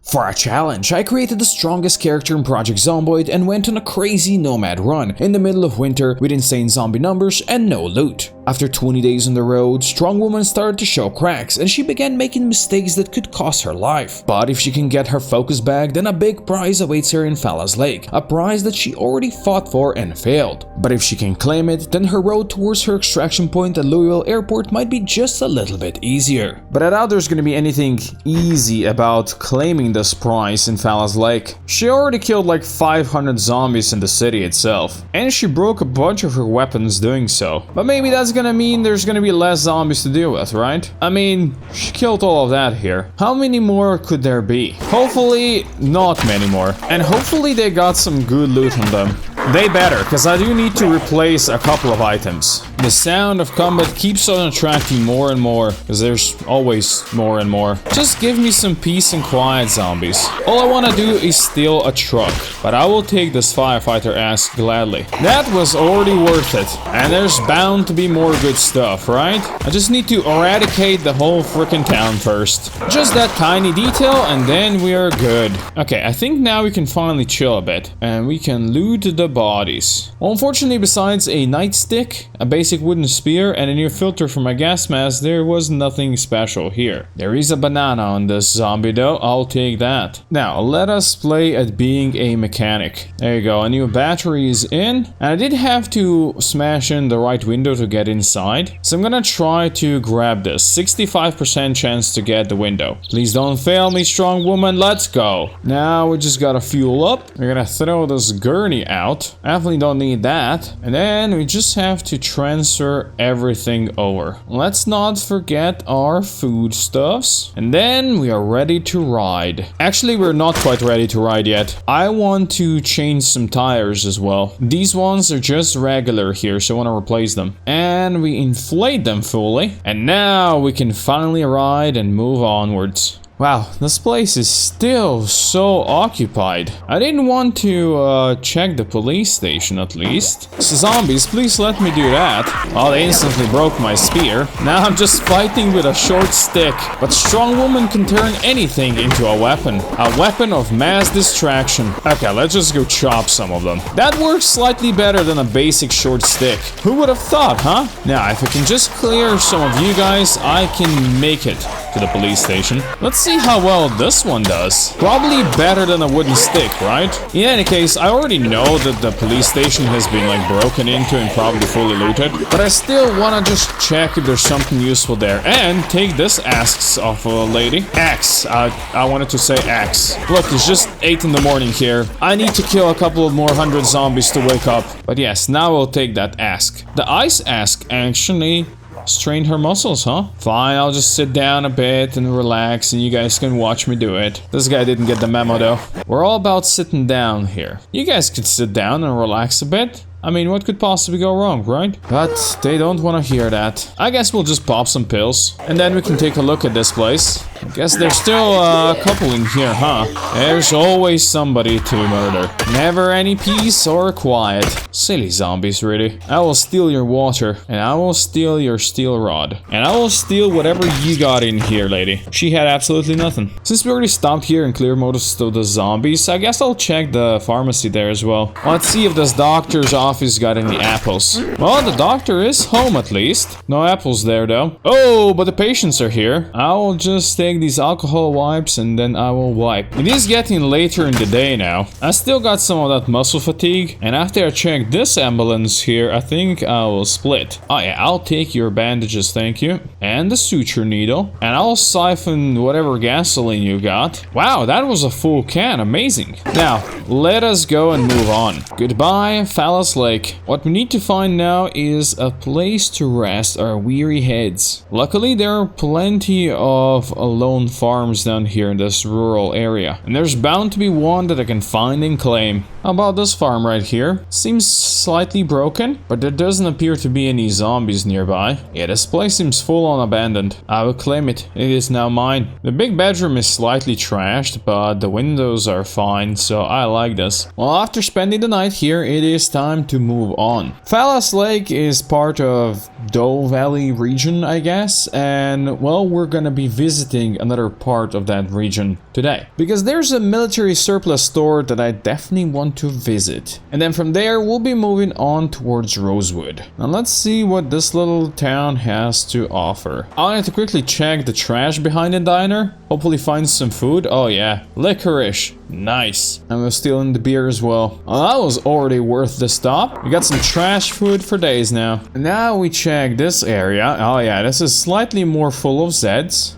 For a challenge, I created the strongest character in Project Zomboid and went on a crazy Nomad run in the middle of winter with insane zombie numbers and no loot. After 20 days on the road, Strong Woman started to show cracks and she began making mistakes that could cost her life. But if she can get her focus back, then a big prize awaits her in Fallah's Lake, a prize that she already fought for and failed. But if she can claim it, then her road towards her extraction point at Louisville Airport might be just a little bit easier. But I doubt there's gonna be anything easy about claiming this prize in Fallah's Lake. She already killed like 500 zombies in the city itself, and she broke a bunch of her weapons doing so. But maybe that's gonna mean there's gonna be less zombies to deal with, right? I mean, she killed all of that here. How many more could there be? Hopefully not many more. And hopefully they got some good loot on them. They better, because I do need to replace a couple of items. The sound of combat keeps on attracting more and more, because there's always more and more. Just give me some peace and quiet, zombies. All I want to do is steal a truck, but I will take this firefighter ass gladly. That was already worth it, and there's bound to be more good stuff, right? I just need to eradicate the whole frickin' town first. Just that tiny detail, and then we are good. Okay, I think now we can finally chill a bit, and we can loot the bodies. Well, unfortunately, besides a nightstick, a basic wooden spear, and a new filter for my gas mask, there was nothing special here. There is a banana on this zombie though, I'll take that. Now, let us play at being a mechanic. There you go, a new battery is in, and I did have to smash in the right window to get inside, so I'm gonna try to grab this. 65% chance to get the window. Please don't fail me, Strong Woman, let's go. Now we just gotta fuel up. We're gonna throw this gurney out. Definitely don't need that. And then we just have to transfer everything over. Let's not forget our foodstuffs. And then we are ready to ride. Actually, we're not quite ready to ride yet. I want to change some tires as well. These ones are just regular here, so I want to replace them. And we inflate them fully. And now we can finally ride and move onwards. Wow, this place is still so occupied. I didn't want to check the police station at least. Zombies, please let me do that. Oh, they instantly broke my spear. Now I'm just fighting with a short stick. But Strong Woman can turn anything into a weapon. A weapon of mass distraction. Okay, let's just go chop some of them. That works slightly better than a basic short stick. Who would have thought, huh? Now, if I can just clear some of you guys, I can make it to the police station. Let's see how well this one does. Probably better than a wooden stick, right? In any case, I already know that the police station has been like broken into and probably fully looted, but I still want to just check if there's something useful there and take this axe off of a lady. Axe. I wanted to say axe. Look, it's just 8 in the morning here. I need to kill a couple of more 100 zombies to wake up. But yes, now I'll take that axe. The ice axe actually strained her muscles, huh? Fine, I'll just sit down a bit and relax and you guys can watch me do it. This guy didn't get the memo though. We're all about sitting down here. You guys could sit down and relax a bit. I mean, what could possibly go wrong, right? But they don't want to hear that. I guess we'll just pop some pills. And then we can take a look at this place. I guess there's still a couple in here, huh? There's always somebody to murder. Never any peace or quiet. Silly zombies, really. I will steal your water. And I will steal your steel rod. And I will steal whatever you got in here, lady. She had absolutely nothing. Since we already stopped here and cleared most of the zombies, I guess I'll check the pharmacy there as well. Let's see if this doctor's office got any apples. Well, the doctor is home at least. No apples there though. Oh, but the patients are here. I will just take these alcohol wipes and then I will wipe. It is getting later in the day now. I still got some of that muscle fatigue, and after I check this ambulance here, I think I will split. Oh yeah, I'll take your bandages, thank you. And the suture needle. And I'll siphon whatever gasoline you got. Wow, that was a full can, amazing. Now, let us go and move on. Goodbye, Fallah's Lake. What we need to find now is a place to rest our weary heads. Luckily, there are plenty of lone farms down here in this rural area, and there's bound to be one that I can find and claim. How about this farm right here? Seems slightly broken, but there doesn't appear to be any zombies nearby. Yeah, this place seems full on abandoned. I will claim it. It is now mine. The big bedroom is slightly trashed, but the windows are fine, so I like this. Well, after spending the night here, it is time to move on. Fallah's Lake is part of Doe Valley region, I guess, and well, we're gonna be visiting visiting another part of that region today. Because there's a military surplus store that I definitely want to visit. And then from there, we'll be moving on towards Rosewood. Now let's see what this little town has to offer. I'll have to quickly check the trash behind the diner. Hopefully find some food. Oh yeah, licorice. Nice. And we're stealing the beer as well. Well, that was already worth the stop. We got some trash food for days now. And now we check this area. Oh yeah, this is slightly more full of Zeds.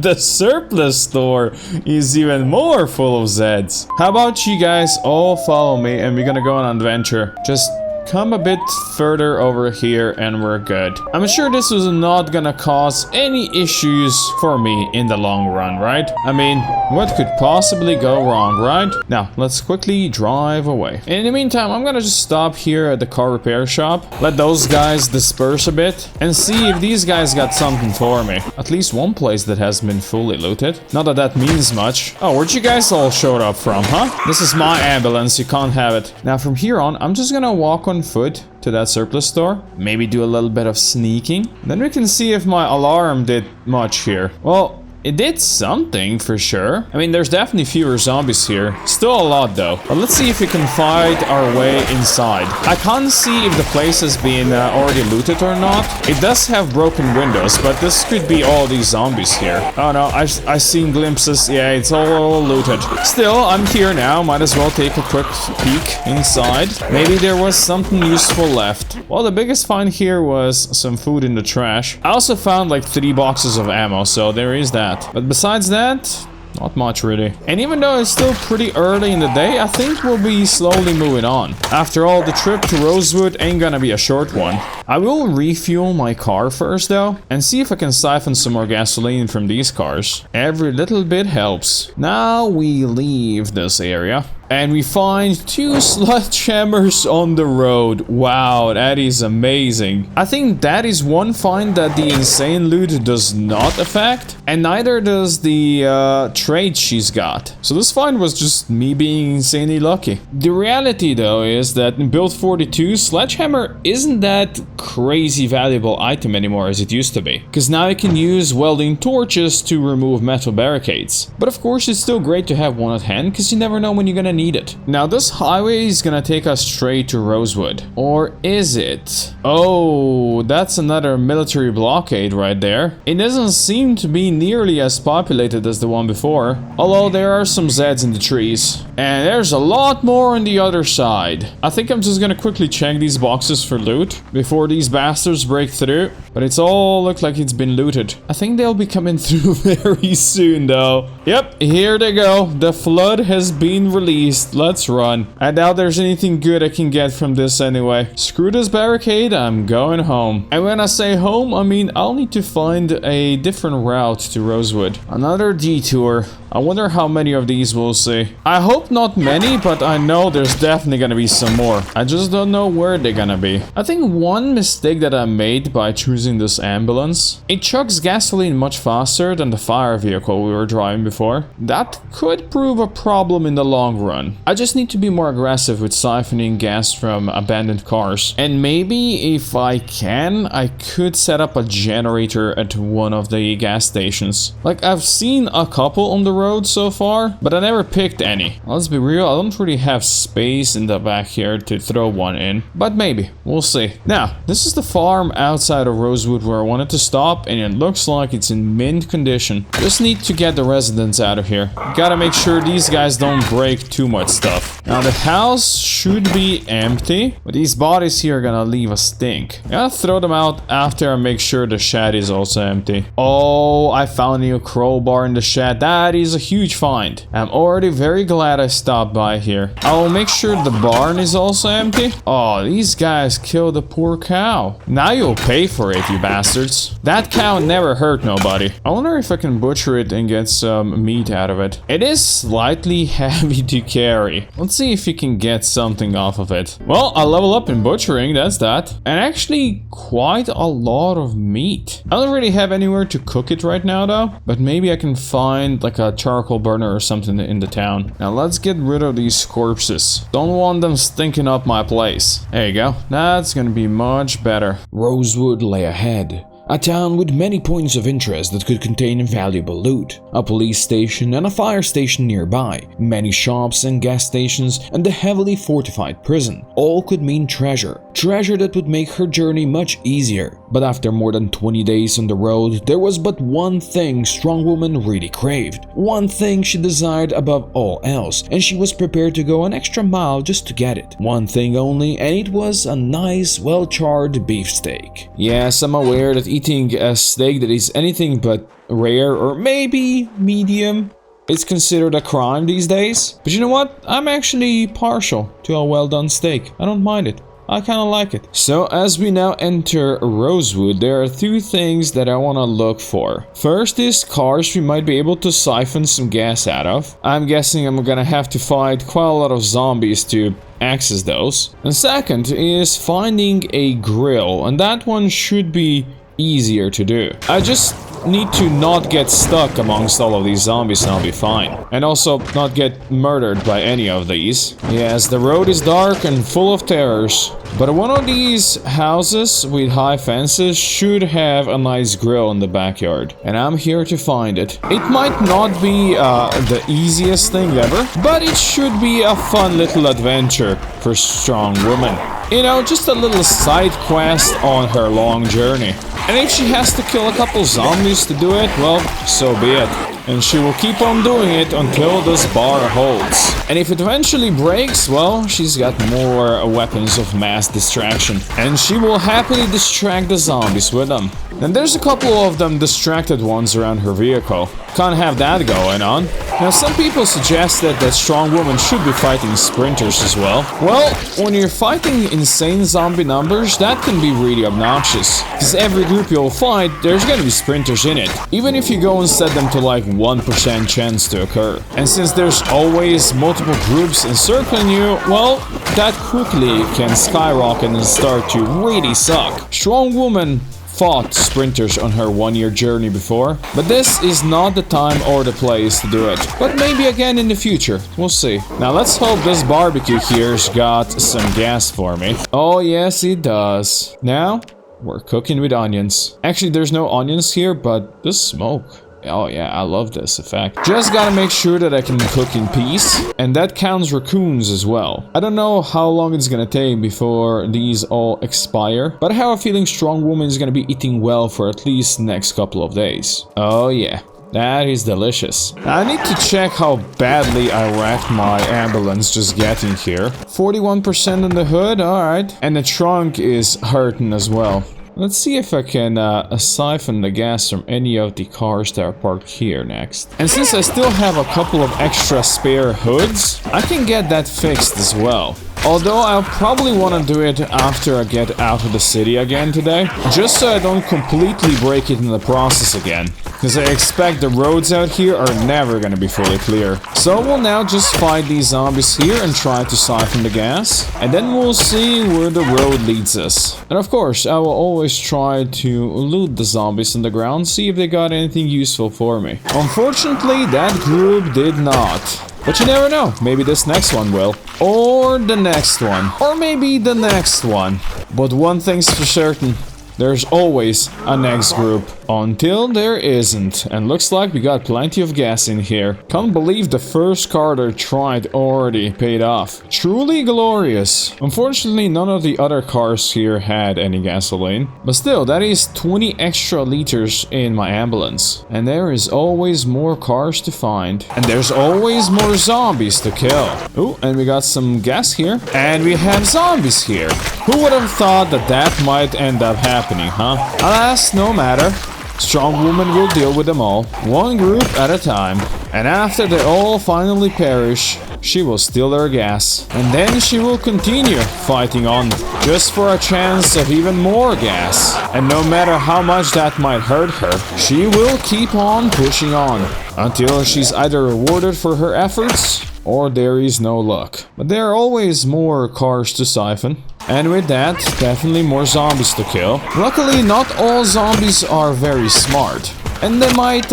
The surplus store is even more full of Zeds. How about you guys all follow me and we're gonna go on an adventure. Just come a bit further over here and we're good. I'm sure this is not gonna cause any issues for me in the long run, right? I mean, what could possibly go wrong, right? Now, let's quickly drive away. In the meantime, I'm gonna just stop here at the car repair shop, let those guys disperse a bit, and see if these guys got something for me. At least one place that has been fully looted. Not that that means much. Oh, where'd you guys all showed up from, huh? This is my ambulance, you can't have it. Now, from here on, I'm just gonna walk on foot to that surplus store. Maybe do a little bit of sneaking. Then we can see if my alarm did much here. Well, it did something for sure. I mean, there's definitely fewer zombies here. Still a lot though. But let's see if we can find our way inside. I can't see if the place has been already looted or not. It does have broken windows, but this could be all these zombies here. Oh no, I've seen glimpses. Yeah, it's all looted. Still, I'm here now. Might as well take a quick peek inside. Maybe there was something useful left. Well, the biggest find here was some food in the trash. I also found like 3 boxes of ammo, so there is that. But besides that, not much really. And even though it's still pretty early in the day, I think we'll be slowly moving on. After all, the trip to Rosewood ain't gonna be a short one. I will refuel my car first though, and see if I can siphon some more gasoline from these cars. Every little bit helps. Now we leave this area. And we find 2 sledgehammers on the road. Wow, that is amazing. I think that is one find that the insane loot does not affect. And neither does the trade she's got. So this find was just me being insanely lucky. The reality though is that in build 42, sledgehammer isn't that crazy valuable item anymore as it used to be. Because now you can use welding torches to remove metal barricades. But of course it's still great to have one at hand because you never know when you're gonna need it. Now this highway is gonna take us straight to Rosewood. Or is it? Oh, that's another military blockade right there. It doesn't seem to be nearly as populated as the one before. Although there are some Zeds in the trees. And there's a lot more on the other side. I think I'm just gonna quickly check these boxes for loot before these bastards break through. But it's all look like it's been looted. I think they'll be coming through very soon though. Yep, here they go. The flood has been released. Let's run. I doubt there's anything good I can get from this anyway. Screw this barricade, I'm going home. And when I say home, I mean I'll need to find a different route to Rosewood. Another detour. I wonder how many of these we'll see. I hope not many, but I know there's definitely gonna be some more. I just don't know where they're gonna be. I think one mistake that I made by choosing this ambulance, it chugs gasoline much faster than the fire vehicle we were driving before. That could prove a problem in the long run. I just need to be more aggressive with siphoning gas from abandoned cars. And maybe if I can, I could set up a generator at one of the gas stations. Like I've seen a couple on the road so far, but I never picked any. Let's be real, I don't really have space in the back here to throw one in, but maybe, we'll see. Now, this is the farm outside of Rosewood where I wanted to stop, and it looks like it's in mint condition. Just need to get the residents out of here. Gotta make sure these guys don't break too much stuff. Now the house should be empty, but these bodies here are gonna leave a stink. I gotta throw them out after I make sure the shed is also empty. Oh, I found a new crowbar in the shed. That is a huge find. I'm already very glad I stopped by here. I will make sure the barn is also empty. Oh, these guys killed a poor cow. Now you'll pay for it, you bastards. That cow never hurt nobody. I wonder if I can butcher it and get some meat out of it. It is slightly heavy to carry. Let's see if you can get something off of it. Well, I'll level up in butchering, that's that. And actually quite a lot of meat. I don't really have anywhere to cook it right now though, but maybe I can find like a charcoal burner or something in the town. Now let's get rid of these corpses. Don't want them stinking up my place. There you go. That's gonna be much better. Rosewood lay ahead, A town with many points of interest that could contain valuable loot. A police station and a fire station nearby. Many shops and gas stations and the heavily fortified prison. All could mean treasure. Treasure that would make her journey much easier. But after more than 20 days on the road, there was but one thing Strong Woman really craved. One thing she desired above all else, and she was prepared to go an extra mile just to get it. One thing only, and it was a nice, well-charred beefsteak. Yes, I'm aware that eating a steak that is anything but rare or maybe medium is considered a crime these days. But you know what? I'm actually partial to a well-done steak. I don't mind it. I kinda like it. So as we now enter Rosewood, there are two things that I wanna look for. First is cars we might be able to siphon some gas out of. I'm guessing I'm gonna have to fight quite a lot of zombies to access those. And second is finding a grill, and that one should be easier to do. I just need to not get stuck amongst all of these zombies and I'll be fine. And also not get murdered by any of these. Yes, the road is dark and full of terrors. But one of these houses with high fences should have a nice grill in the backyard. And I'm here to find it. It might not be the easiest thing ever, but it should be a fun little adventure for Strong Woman. You know, just a little side quest on her long journey. And if she has to kill a couple zombies to do it, well, so be it. And she will keep on doing it until this bar holds. And if it eventually breaks, well, she's got more weapons of mass distraction. And she will happily distract the zombies with them. And there's a couple of them distracted ones around her vehicle. Can't have that going on. Now, some people suggested that Strong Woman should be fighting sprinters as well. Well, when you're fighting insane zombie numbers, that can be really obnoxious. Because every group you'll fight, there's gonna be sprinters in it. Even if you go and set them to like 1% chance to occur. And since there's always multiple groups encircling you, well, that quickly can skyrocket and start to really suck. Strong Woman fought sprinters on her one-year journey before, but this is not the time or the place to do it. But maybe again in the future, we'll see. Now let's hope this barbecue here's got some gas for me. Oh yes, it does. Now, we're cooking with onions. Actually, there's no onions here, but the smoke. Oh yeah, I love this effect. Just gotta make sure that I can cook in peace. And that counts raccoons as well. I don't know how long it's gonna take before these all expire, but I have a feeling Strong Woman is gonna be eating well for at least the next couple of days. Oh yeah. That is delicious. I need to check how badly I wrecked my ambulance just getting here. 41% on the hood, alright. And the trunk is hurting as well. Let's see if I can siphon the gas from any of the cars that are parked here next. And since I still have a couple of extra spare hoods, I can get that fixed as well. Although I'll probably want to do it after I get out of the city again today, just so I don't completely break it in the process again. Because I expect the roads out here are never going to be fully clear. So we'll now just fight these zombies here and try to siphon the gas. And then we'll see where the road leads us. And of course, I will always try to loot the zombies on the ground, see if they got anything useful for me. Unfortunately, that group did not. But you never know, maybe this next one will. Or the next one. Or maybe the next one. But one thing's for certain. There's always a next group. Until there isn't. And looks like we got plenty of gas in here. Can't believe the first car I tried already paid off. Truly glorious. Unfortunately, none of the other cars here had any gasoline. But still, that is 20 extra liters in my ambulance. And there is always more cars to find. And there's always more zombies to kill. Oh, and we got some gas here. And we have zombies here. Who would have thought that that might end up happening, huh? Alas, no matter. Strong Woman will deal with them all, one group at a time. And after they all finally perish, she will steal their gas. And then she will continue fighting on, just for a chance of even more gas. And no matter how much that might hurt her, she will keep on pushing on, until she's either rewarded for her efforts, or there is no luck. But there are always more cars to siphon. And with that, definitely more zombies to kill. Luckily, not all zombies are very smart. and they might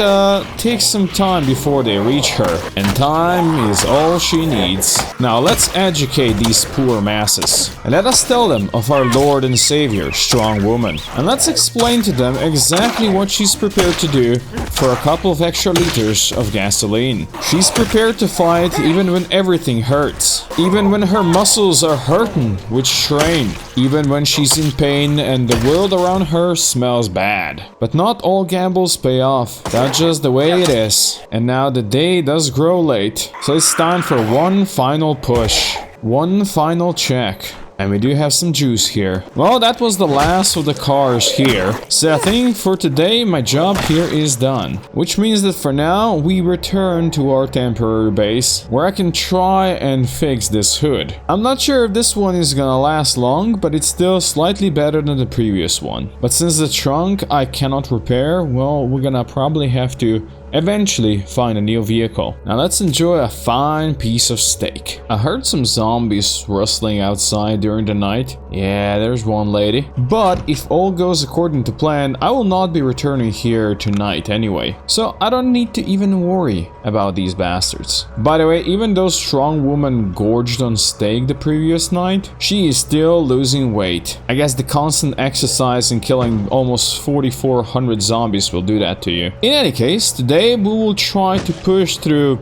take some time before they reach her. And time is all she needs. Now let's educate these poor masses. And let us tell them of our Lord and Savior, Strong Woman. And let's explain to them exactly what she's prepared to do for a couple of extra liters of gasoline. She's prepared to fight even when everything hurts. Even when her muscles are hurting with strain. Even when she's in pain and the world around her smells bad. But not all gambles pay off. That's just the way it is. And now the day does grow late. So it's time for one final push. One final check. And we do have some juice here. Well, that was the last of the cars here. So I think for today, my job here is done. Which means that for now, we return to our temporary base, where I can try and fix this hood. I'm not sure if this one is gonna last long, but it's still slightly better than the previous one. But since the trunk I cannot repair, well, we're gonna probably have to eventually find a new vehicle. Now let's enjoy a fine piece of steak. I heard some zombies rustling outside during the night. Yeah, there's one lady. But if all goes according to plan, I will not be returning here tonight anyway. So I don't need to even worry about these bastards. By the way, even though Strong Woman gorged on steak the previous night, she is still losing weight. I guess the constant exercise and killing almost 4,400 zombies will do that to you. In any case, today we will try to push through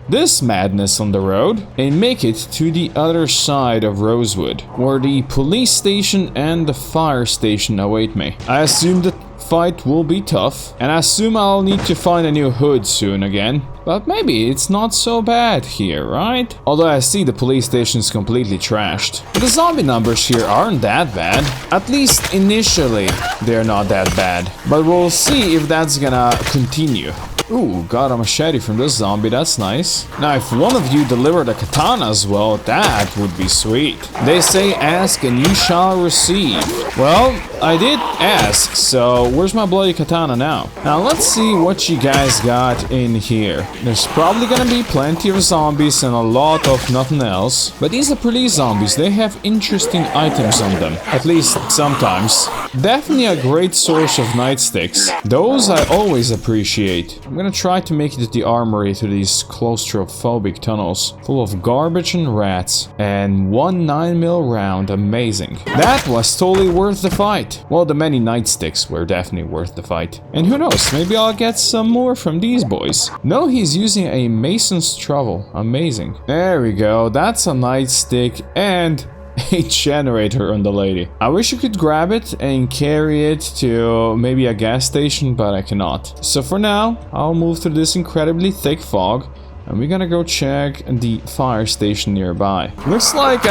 this madness on the road and make it to the other side of Rosewood, where the police station and the fire station await me. I assume the fight will be tough, and I assume I'll need to find a new hood soon again. But maybe it's not so bad here, right? Although I see the police station's completely trashed. But the zombie numbers here aren't that bad. At least initially, they're not that bad. But we'll see if that's gonna continue. Ooh, got a machete from this zombie, that's nice. Now, if one of you delivered a katana as well, that would be sweet. They say ask and you shall receive. Well, I did ask, so where's my bloody katana now? Now, let's see what you guys got in here. There's probably gonna be plenty of zombies and a lot of nothing else. But these are police zombies, they have interesting items on them. At least sometimes. Definitely a great source of nightsticks. Those I always appreciate. I'm gonna try to make it to the armory through these claustrophobic tunnels full of garbage and rats. And one 9mm round, amazing. That was totally worth the fight. Well, the many nightsticks were definitely worth the fight. And who knows, maybe I'll get some more from these boys. No, he's using a mason's trowel. Amazing. There we go, that's a nightstick and a generator on the lady. I wish you could grab it and carry it to maybe a gas station, but I cannot. So for now, I'll move through this incredibly thick fog. And we're gonna go check the fire station nearby. Looks like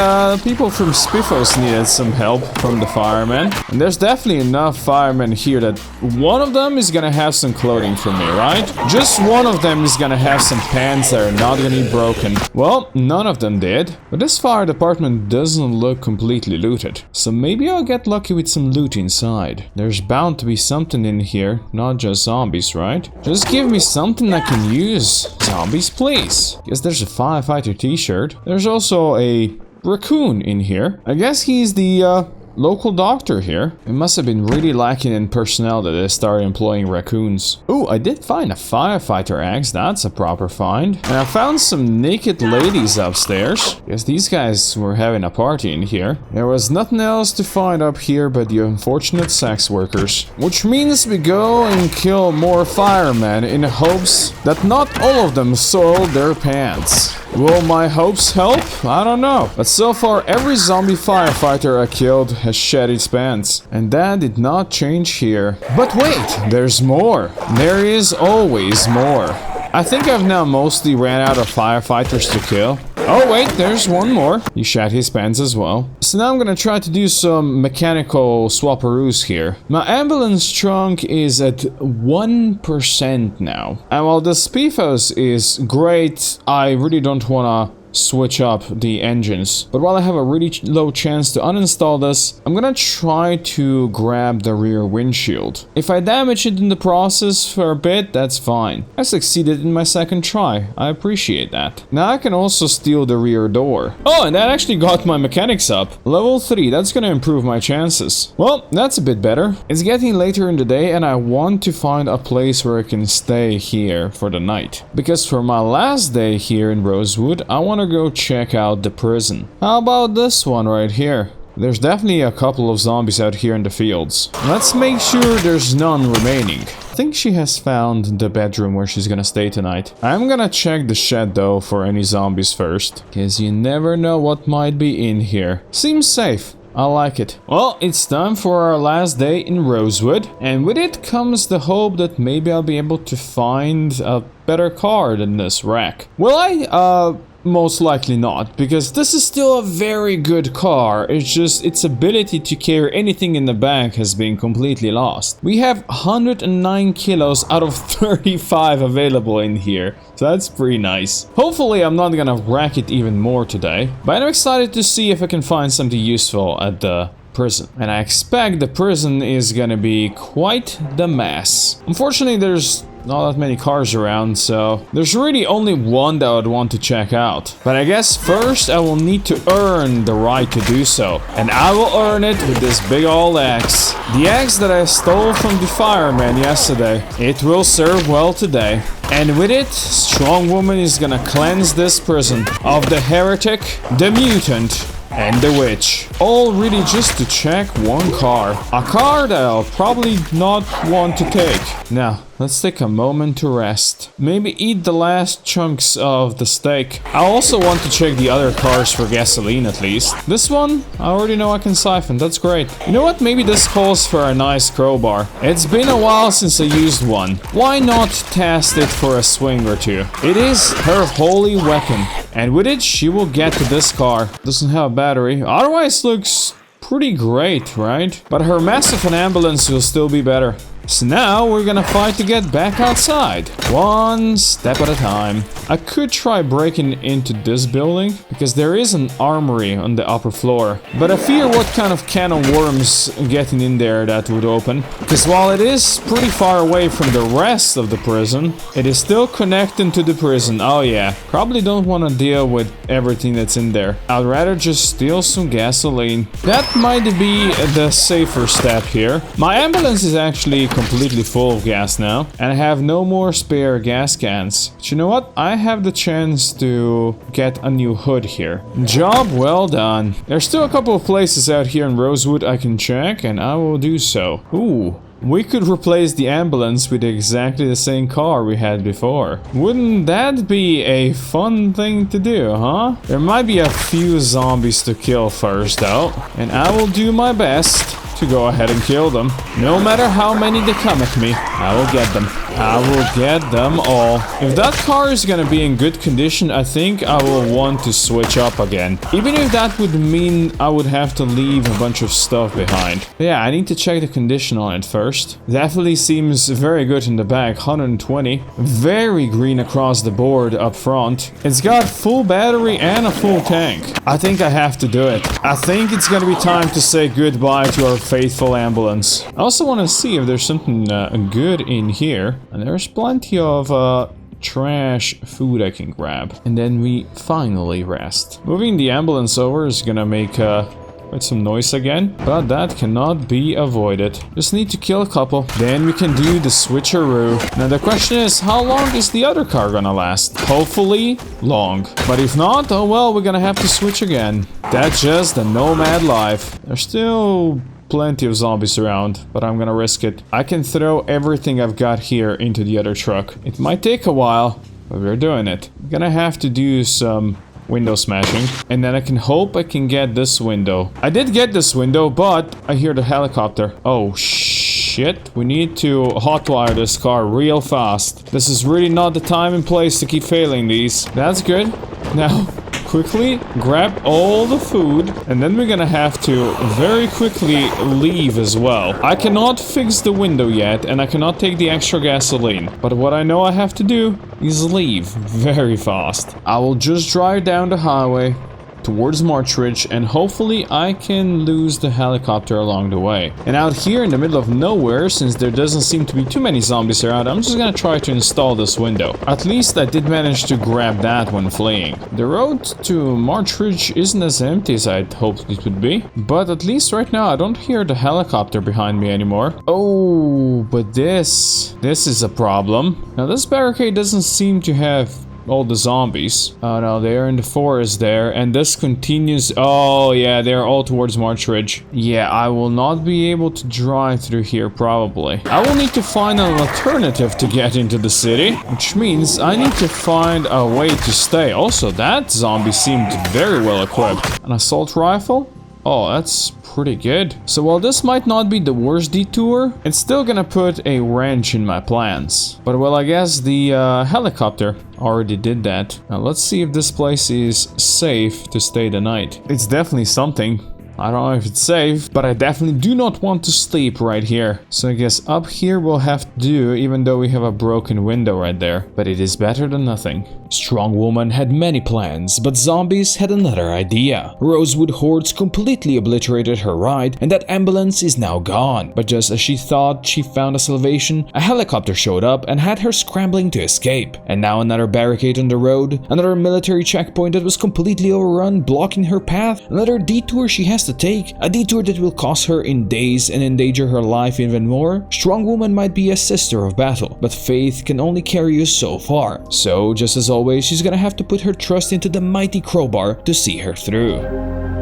people from Spiffos needed some help from the firemen. And there's definitely enough firemen here that one of them is gonna have some clothing for me, right? Just one of them is gonna have some pants that are not gonna be broken. Well, none of them did. But this fire department doesn't look completely looted. So maybe I'll get lucky with some loot inside. There's bound to be something in here, not just zombies, right? Just give me something I can use. Zombies, please. Guess there's a firefighter t-shirt. There's also a raccoon in here. I guess he's the local doctor here. It must have been really lacking in personnel that they started employing raccoons. Ooh, I did find a firefighter axe. That's a proper find. And I found some naked ladies upstairs. Guess these guys were having a party in here. There was nothing else to find up here but the unfortunate sex workers. Which means we go and kill more firemen in hopes that not all of them soiled their pants. Will my hopes help? I don't know. But so far, every zombie firefighter I killed has shed its pants. And that did not change here. But wait, there's more. There is always more. I think I've now mostly ran out of firefighters to kill. Oh wait, there's one more. He shat his pants as well. So now I'm gonna try to do some mechanical swapperoos here. My ambulance trunk is at 1% now. And while the Spiffos is great, I really don't wanna switch up the engines. But while I have a really low chance to uninstall this, I'm gonna try to grab the rear windshield. If I damage it in the process for a bit, that's fine. I succeeded in my second try. I appreciate that. Now I can also steal the rear door. Oh, and that actually got my mechanics up. Level 3, that's gonna improve my chances. Well, that's a bit better. It's getting later in the day and I want to find a place where I can stay here for the night. Because for my last day here in Rosewood, I want to go check out the prison. How about this one right here? There's definitely a couple of zombies out here in the fields. Let's make sure there's none remaining. I think she has found the bedroom where she's gonna stay tonight. I'm gonna check the shed though for any zombies first, because you never know what might be in here. Seems safe. I like it. Well, it's time for our last day in Rosewood, and with it comes the hope that maybe I'll be able to find a better car than this wreck. Will I? Most likely not, because this is still a very good car. It's just its ability to carry anything in the back has been completely lost. We have 109 kilos out of 35 available in here, so that's pretty nice. Hopefully I'm not gonna wreck it even more today, but I'm excited to see if I can find something useful at the prison. And I expect the prison is gonna be quite the mess. Unfortunately, there's not that many cars around, so there's really only one that I would want to check out. But I guess first I will need to earn the right to do so. And I will earn it with this big old axe. The axe that I stole from the fireman yesterday. It will serve well today. And with it, Strong Woman is gonna cleanse this prison of the heretic, the mutant, and the witch. All really just to check one car. A car that I'll probably not want to take. Now, let's take a moment to rest. Maybe eat the last chunks of the steak. I also want to check the other cars for gasoline at least. This one, I already know I can siphon. That's great. You know what? Maybe this calls for a nice crowbar. It's been a while since I used one. Why not test it for a swing or two? It is her holy weapon. And with it, she will get to this car. Doesn't have a battery. Otherwise, looks pretty great, right? But her mess of an ambulance will still be better. So now we're gonna fight to get back outside. One step at a time. I could try breaking into this building, because there is an armory on the upper floor. But I fear what kind of can of worms getting in there that would open. Because while it is pretty far away from the rest of the prison, it is still connected to the prison. Oh yeah, probably don't want to deal with everything that's in there. I'd rather just steal some gasoline. That might be the safer step here. My ambulance is actually completely full of gas now, and I have no more spare gas cans. But you know what? I have the chance to get a new hood here. Job well done. There's still a couple of places out here in Rosewood I can check, and I will do so. Ooh. We could replace the ambulance with exactly the same car we had before. Wouldn't that be a fun thing to do, huh? There might be a few zombies to kill first though, and I will do my best to go ahead and kill them. No matter how many they come at me, I will get them. I will get them all. If that car is gonna be in good condition, I think I will want to switch up again. Even if that would mean I would have to leave a bunch of stuff behind. But yeah, I need to check the condition on it first. Definitely seems very good in the back, 120. Very green across the board up front. It's got full battery and a full tank. I think I have to do it. I think it's gonna be time to say goodbye to our faithful ambulance. I also want to see if there's something good in here. And there's plenty of trash food I can grab. And then we finally rest. Moving the ambulance over is gonna make quite some noise again, but that cannot be avoided. Just need to kill a couple. Then we can do the switcheroo. Now the question is, how long is the other car gonna last? Hopefully long. But if not, oh well, we're gonna have to switch again. That's just the Nomad life. There's still plenty of zombies around, but I'm gonna risk it. I can throw everything I've got here into the other truck. It might take a while, but we're doing it. I'm gonna have to do some window smashing, and then I can hope I can get this window. I did get this window, but I hear the helicopter. Oh shit, we need to hotwire this car real fast. This is really not the time and place to keep failing these. That's good. Now, quickly grab all the food, and then we're gonna have to very quickly leave as well. I cannot fix the window yet, and I cannot take the extra gasoline. But what I know I have to do is leave very fast. I will just drive down the highway towards Marchridge, and hopefully I can lose the helicopter along the way. And out here in the middle of nowhere, since there doesn't seem to be too many zombies around, I'm just gonna try to install this window. At least I did manage to grab that when fleeing. The road to Marchridge isn't as empty as I'd hoped it would be, but at least right now I don't hear the helicopter behind me anymore. Oh, but this is a problem. Now this barricade doesn't seem to have all the zombies. Oh no, they're in the forest there, and this continues. Oh yeah, they're all towards Marchridge. Yeah, I will not be able to drive through here probably. I will need to find an alternative to get into the city, which means I need to find a way to stay. Also, that zombie seemed very well equipped. An assault rifle? Oh, that's pretty good. So while this might not be the worst detour, it's still gonna put a wrench in my plans. But well, I guess the helicopter already did that. Now let's see if this place is safe to stay the night. It's definitely something. I don't know if it's safe, but I definitely do not want to sleep right here. So I guess up here we'll have to do, even though we have a broken window right there. But it is better than nothing. Strong Woman had many plans, but zombies had another idea. Rosewood Hordes completely obliterated her ride, and that ambulance is now gone. But just as she thought she found a salvation, a helicopter showed up and had her scrambling to escape. And now another barricade on the road, another military checkpoint that was completely overrun, blocking her path, another detour she has to take, a detour that will cost her in days and endanger her life even more. Strong Woman might be a sister of battle, but faith can only carry you so far. So just as always, she's gonna have to put her trust into the mighty crowbar to see her through.